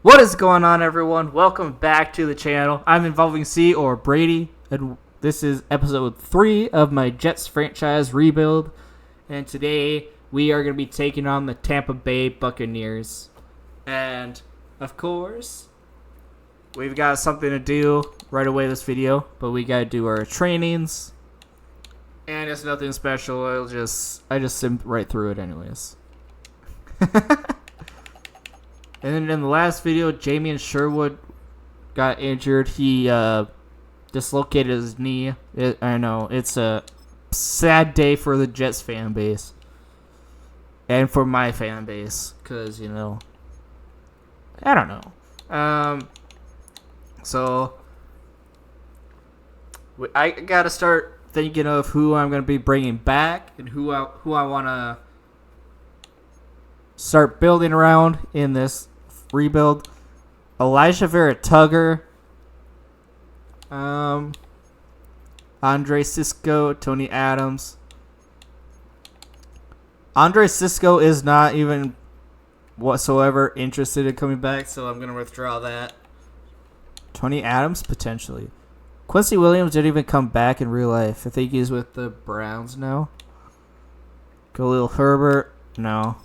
What is going on, everyone? Welcome back to the channel. I'm Involvingsea, or Brady, and this is episode 3 of my Jets franchise rebuild. And today we are going to be taking on the Tampa Bay Buccaneers. And of course, we've got something to do right away this video, but we got to do our trainings. And it's nothing special. I just simmed right through it anyways. And then in the last video, Jamie and Sherwood got injured. He dislocated his knee. I know, it's a sad day for the Jets fan base. And for my fan base. Because, you know, I don't know. So, I got to start thinking of who I'm going to be bringing back. And who I want to start building around in this rebuild. Elijah Vera-Tugger, Andre Cisco, Tony Adams. Andre Cisco is not even whatsoever interested in coming back, so I'm going to withdraw that. Tony Adams, potentially. Quincy Williams didn't even come back in real life. I think he's with the Browns now. Khalil Herbert, no.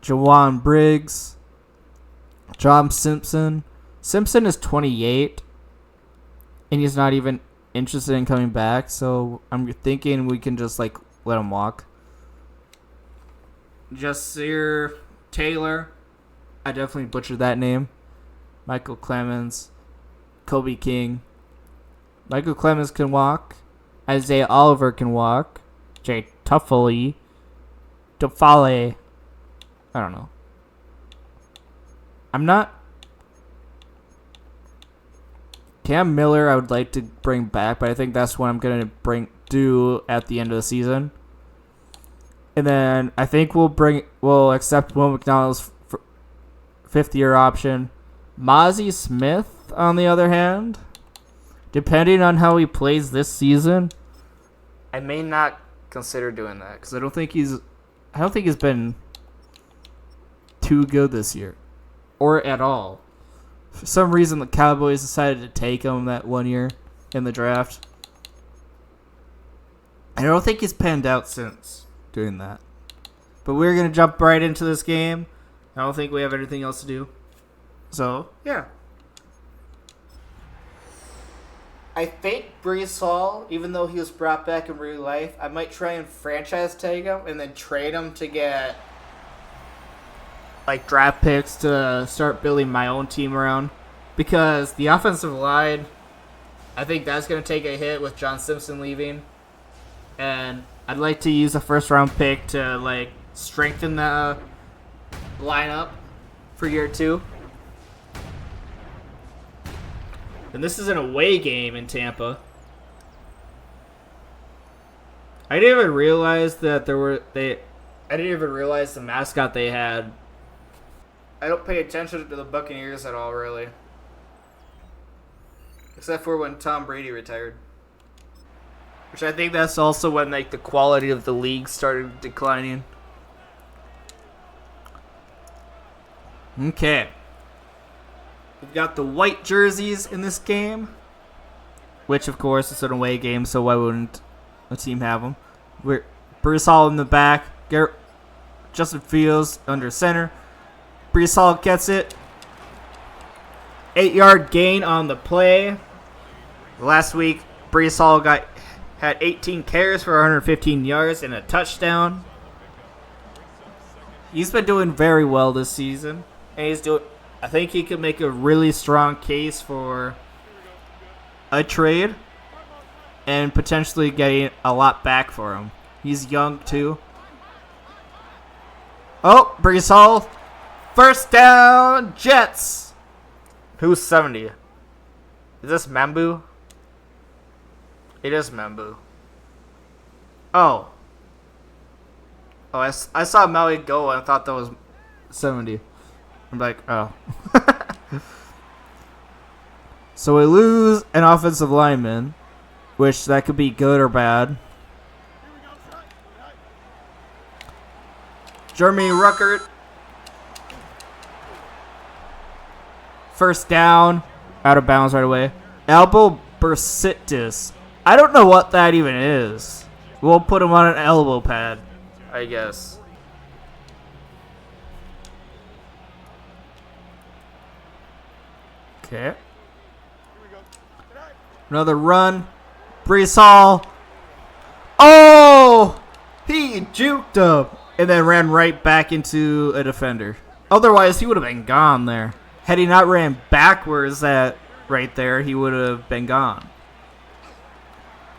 Jawan Briggs, John Simpson. Simpson is 28, and he's not even interested in coming back, so I'm thinking we can just, let him walk. Jasir Taylor, I definitely butchered that name. Michael Clemens, Kobe King. Michael Clemens can walk. Isaiah Oliver can walk. Jay Tufele. Tufale. I don't know. I'm not. Cam Miller, I would like to bring back, but I think that's what I'm gonna do at the end of the season. And then I think we'll accept Will McDonald's fifth-year option. Mozzie Smith, on the other hand, depending on how he plays this season, I may not consider doing that because I don't think he's been too good this year, or at all. For some reason, the Cowboys decided to take him that 1 year in the draft. I don't think he's panned out since doing that. But we're going to jump right into this game. I don't think we have anything else to do. So, yeah. I think Breece Hall, even though he was brought back in real life, I might try and franchise tag him and then trade him to get draft picks to start building my own team around, because the offensive line, I think that's going to take a hit with John Simpson leaving, and I'd like to use a first round pick to strengthen the lineup for year 2. And this is an away game in Tampa. I didn't even realize that I didn't even realize the mascot they had. I don't pay attention to the Buccaneers at all, really. Except for when Tom Brady retired. Which I think that's also when the quality of the league started declining. Okay. We've got the white jerseys in this game. Which, of course, is an away game, so why wouldn't a team have them? Breece Hall in the back. Justin Fields under center. Breece Hall gets it. 8-yard gain on the play. Last week, Breece Hall had 18 carries for 115 yards and a touchdown. He's been doing very well this season. And I think he could make a really strong case for a trade and potentially getting a lot back for him. He's young, too. Oh, Breece Hall. First down, Jets. Who's 70? Is this Mambu? It is Mambu. Oh, I saw Maui go and I thought that was 70. I'm like, oh. So we lose an offensive lineman, which that could be good or bad. Jeremy Ruckert First down. Out of bounds right away. Elbow bursitis. I don't know what that even is. We'll put him on an elbow pad, I guess. Okay. Another run. Breece Hall. Oh! He juked him. And then ran right back into a defender. Otherwise, he would have been gone there. Had he not ran backwards right there, he would have been gone.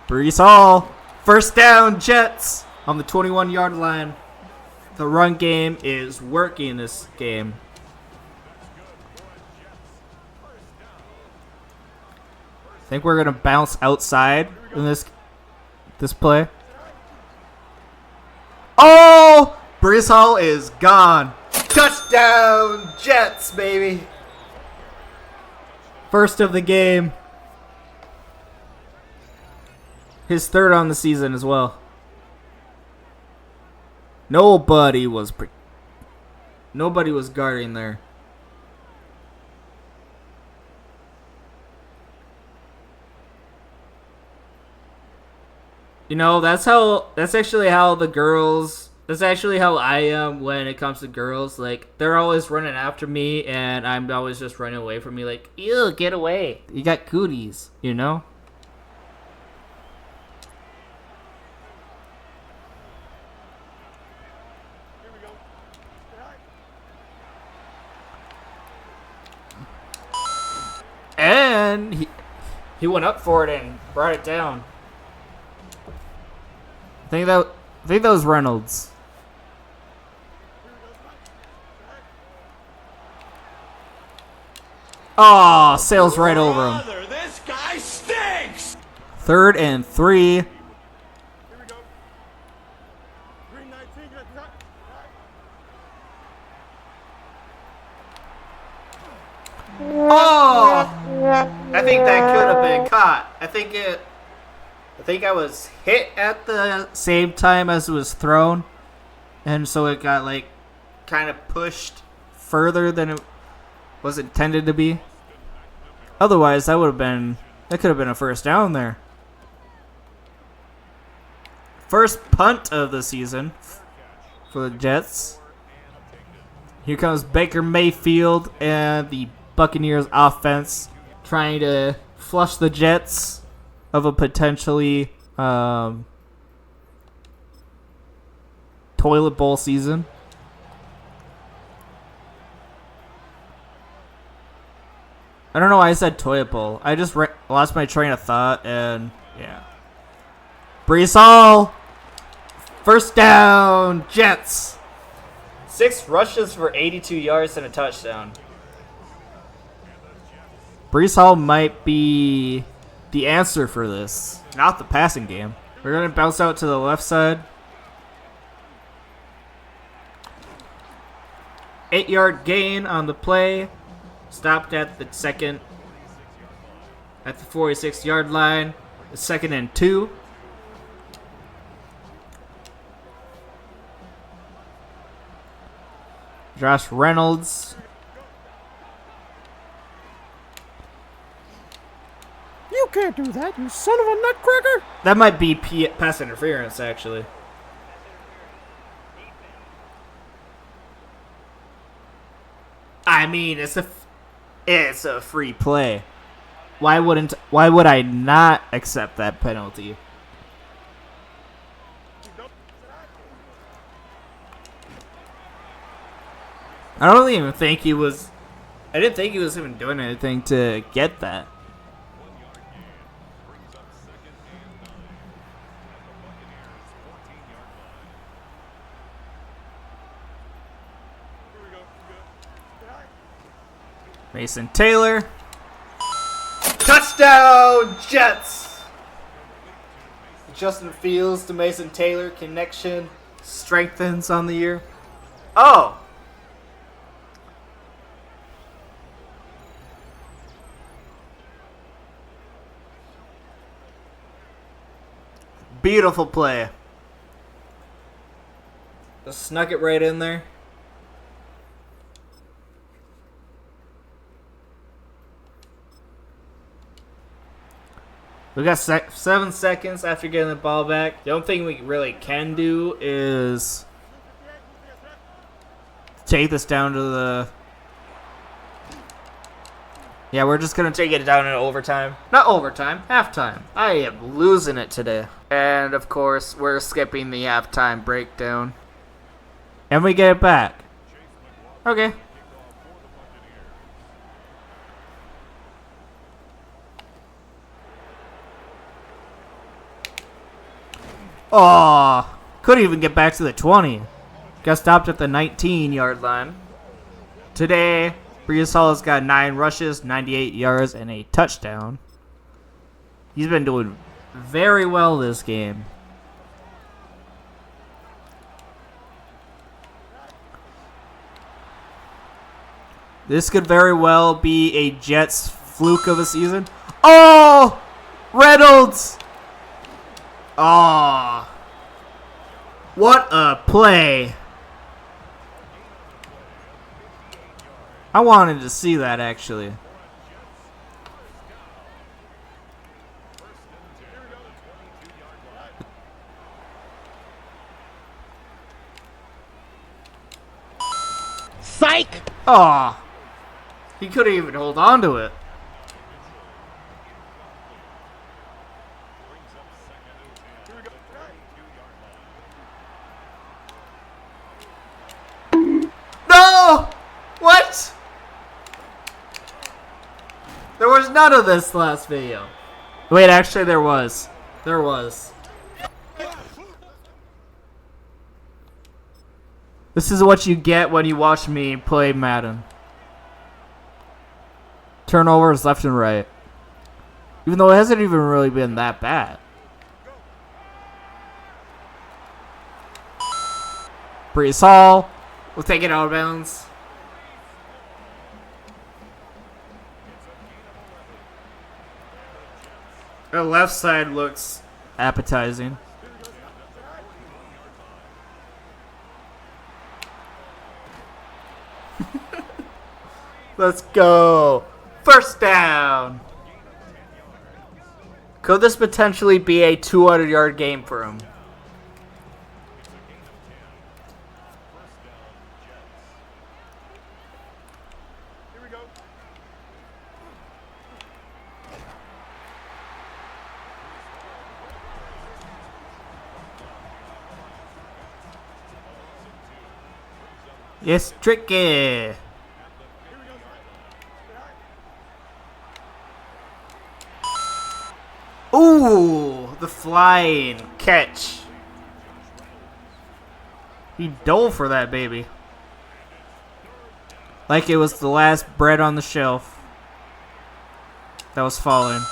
Breece Hall. First down, Jets. On the 21-yard line. The run game is working this game. I think we're going to bounce outside in this play. Oh! Breece Hall is gone. Touchdown, Jets, baby. First of the game. His third on the season as well. Nobody was guarding there. You know, that's actually how I am when it comes to girls. Like, they're always running after me, and I'm always just running away from me. Like, ew, get away. You got cooties, you know? And he went up for it and brought it down. I think that was Reynolds. Oh, sails right over him. This guy stinks. 3rd and 3. Here we go. 319. Oh! I think that could have been caught. I think I was hit at the same time as it was thrown, and so it got like kind of pushed further than it was intended to be. Otherwise, that could have been a first down there. First punt of the season for the Jets. Here comes Baker Mayfield and the Buccaneers offense trying to flush the Jets of a potentially toilet bowl season. I don't know why I said toilet bowl. I just lost my train of thought, and yeah. Breece Hall. First down, Jets. 6 rushes for 82 yards and a touchdown. Breece Hall might be the answer for this, not the passing game. We're going to bounce out to the left side. 8-yard gain on the play. Stopped at the 46-yard line. The 2nd and 2. Josh Reynolds. You can't do that, you son of a nutcracker! That might be pass interference, actually. I mean, it's a free play. Why would I not accept that penalty? I didn't think he was even doing anything to get that. Mason Taylor. Touchdown, Jets! Justin Fields to Mason Taylor connection strengthens on the year. Oh! Beautiful play. Just snuck it right in there. We got 7 seconds after getting the ball back. The only thing we really can do is take this down to the... Yeah, we're just going to take it down in overtime. Not overtime, halftime. I am losing it today. And, of course, we're skipping the halftime breakdown. And we get it back. Okay. Oh, couldn't even get back to the 20. Got stopped at the 19-yard line. Today, Breece has got 9 rushes, 98 yards, and a touchdown. He's been doing very well this game. This could very well be a Jets fluke of a season. Oh! Reynolds! Oh, what a play. I wanted to see that, actually. Psych! Oh, he couldn't even hold on to it. No! What? There was none of this last video. Wait, actually there was. There was. This is what you get when you watch me play Madden. Turnovers left and right. Even though it hasn't even really been that bad. Breece Hall. We'll take it out of bounds. The left side looks appetizing. Let's go. First down. Could this potentially be a 200-yard game for him? It's tricky. Ooh, the flying catch. He dove for that baby. Like it was the last bread on the shelf that was falling.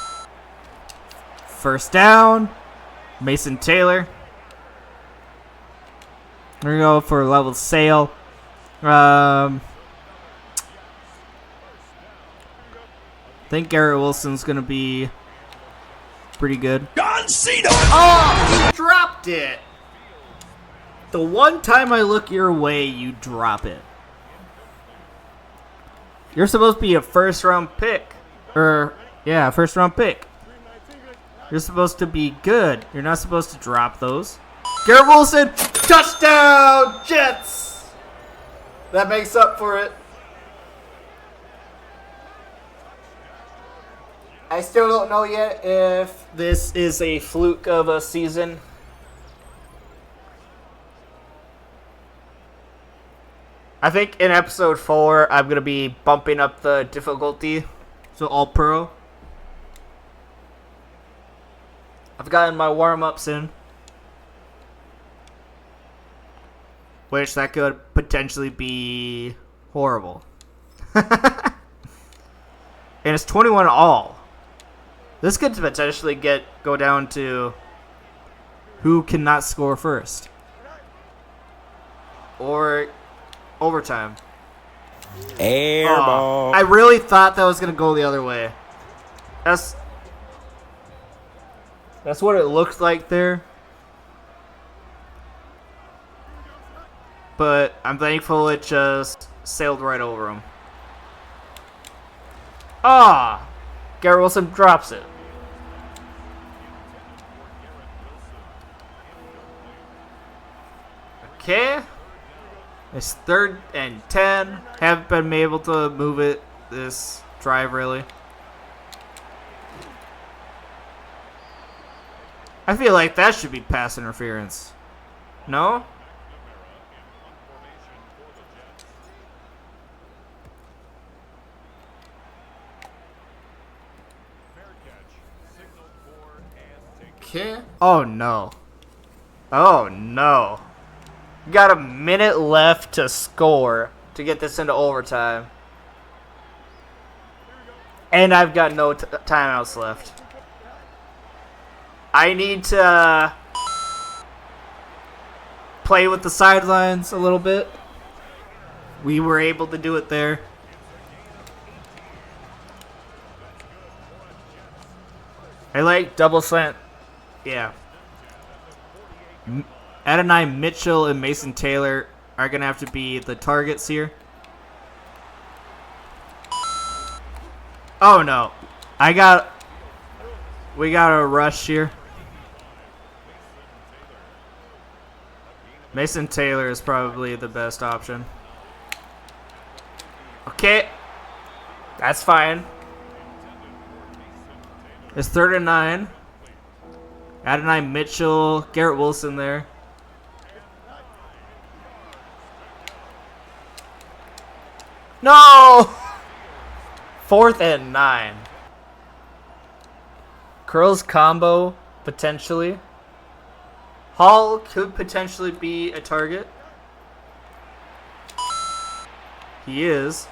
First down. Mason Taylor. We're going to go for a level sail. I think Garrett Wilson's going to be pretty good. John Cena! Oh, you dropped it. The one time I look your way, you drop it. You're supposed to be a first-round pick. First-round pick. You're supposed to be good. You're not supposed to drop those. Garrett Wilson, touchdown, Jets! That makes up for it. I still don't know yet if this is a fluke of a season. I think in episode 4, I'm going to be bumping up the difficulty to all pro. I've gotten my warm-ups in. Which that could potentially be horrible. And it's 21 all. This could potentially go down to who cannot score first. Or overtime. Airball. I really thought that was going to go the other way. That's what it looked like there. But I'm thankful it just sailed right over him. Garrett Wilson drops it. Okay. It's 3rd and 10. Haven't been able to move it this drive, really. I feel like that should be pass interference. No? Okay. Oh, no. Oh, no. Got a minute left to score to get this into overtime. And I've got no timeouts left. I need to play with the sidelines a little bit. We were able to do it there. I like double slant. Yeah. Adonai Mitchell and Mason Taylor are going to have to be the targets here. Oh, no. We got a rush here. Mason Taylor is probably the best option. Okay. That's fine. It's 3rd and 9. Adonai Mitchell, Garrett Wilson there. No! 4th and 9. Curls combo, potentially. Hall could potentially be a target. He is.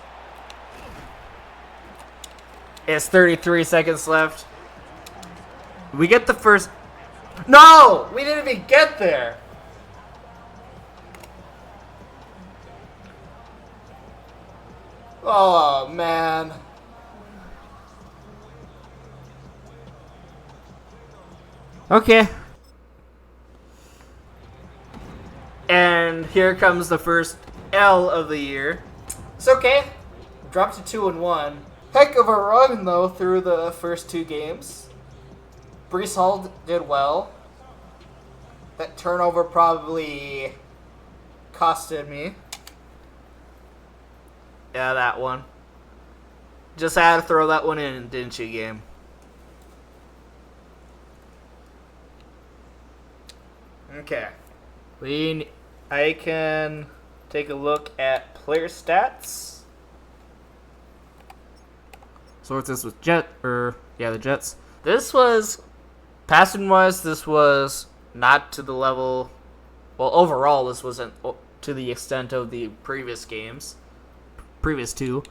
It's 33 seconds left. We get the first... No! We didn't even get there! Oh, man. Okay. And here comes the first L of the year. It's okay. Dropped to 2-1. Heck of a run, though, through the first 2 games. Breece Hall did well. That turnover probably costed me. Yeah, that one. Just had to throw that one in, didn't you, game? Okay. I can take a look at player stats. Sort this with the Jets. This was, passing wise, this was not to the level, well, overall, this wasn't to the extent of the previous games. Previous 2.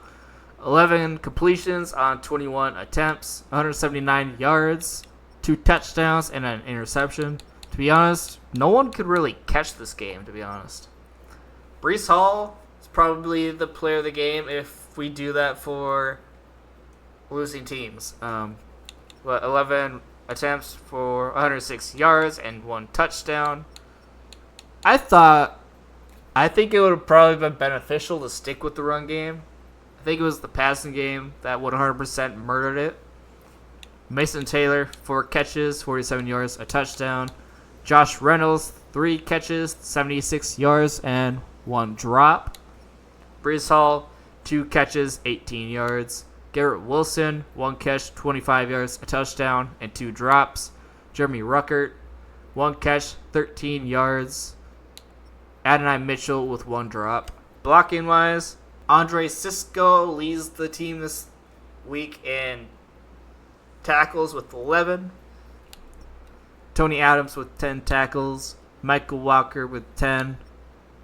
11 completions on 21 attempts, 179 yards, 2 touchdowns, and an interception. To be honest, no one could really catch this game, to be honest. Breece Hall is probably the player of the game if we do that for losing teams. 11 attempts for 106 yards and 1 touchdown. I think it would have probably been beneficial to stick with the run game. I think it was the passing game that 100% murdered it. Mason Taylor, 4 catches, 47 yards, a touchdown. Josh Reynolds, 3 catches, 76 yards, and 1 drop. Breece Hall, 2 catches, 18 yards. Garrett Wilson, 1 catch, 25 yards, a touchdown, and 2 drops. Jeremy Ruckert, 1 catch, 13 yards. Adonai Mitchell with 1 drop. Blocking wise, Andre Cisco leads the team this week in tackles with 11. Tony Adams with 10 tackles. Michael Walker with 10.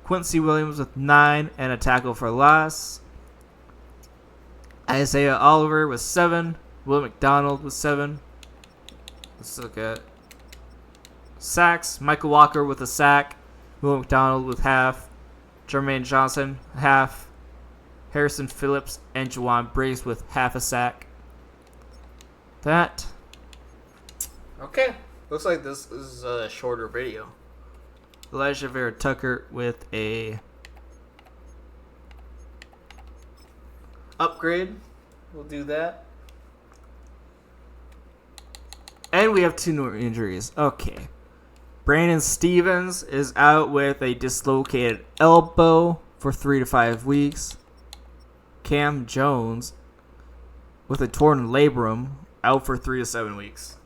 Quincy Williams with 9 and a tackle for loss. Isaiah Oliver with 7. Will McDonald with 7. Let's look at sacks. Michael Walker with a sack. Will McDonald with half. Jermaine Johnson, half. Harrison Phillips and Juwan Breece with half a sack. Okay. Looks like this is a shorter video. Elijah Vera Tucker with a upgrade. We'll do that. And we have 2 more injuries. Okay. Brandon Stevens is out with a dislocated elbow for 3 to 5 weeks. Cam Jones with a torn labrum out for 3 to 7 weeks.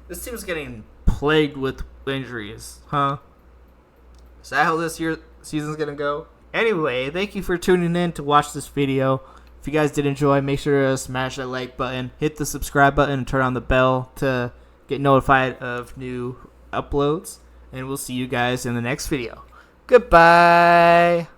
This team's getting plagued with injuries, huh? Is that how this season's gonna go? Anyway, thank you for tuning in to watch this video. If you guys did enjoy, make sure to smash that like button, hit the subscribe button, and turn on the bell to get notified of new uploads. And we'll see you guys in the next video. Goodbye!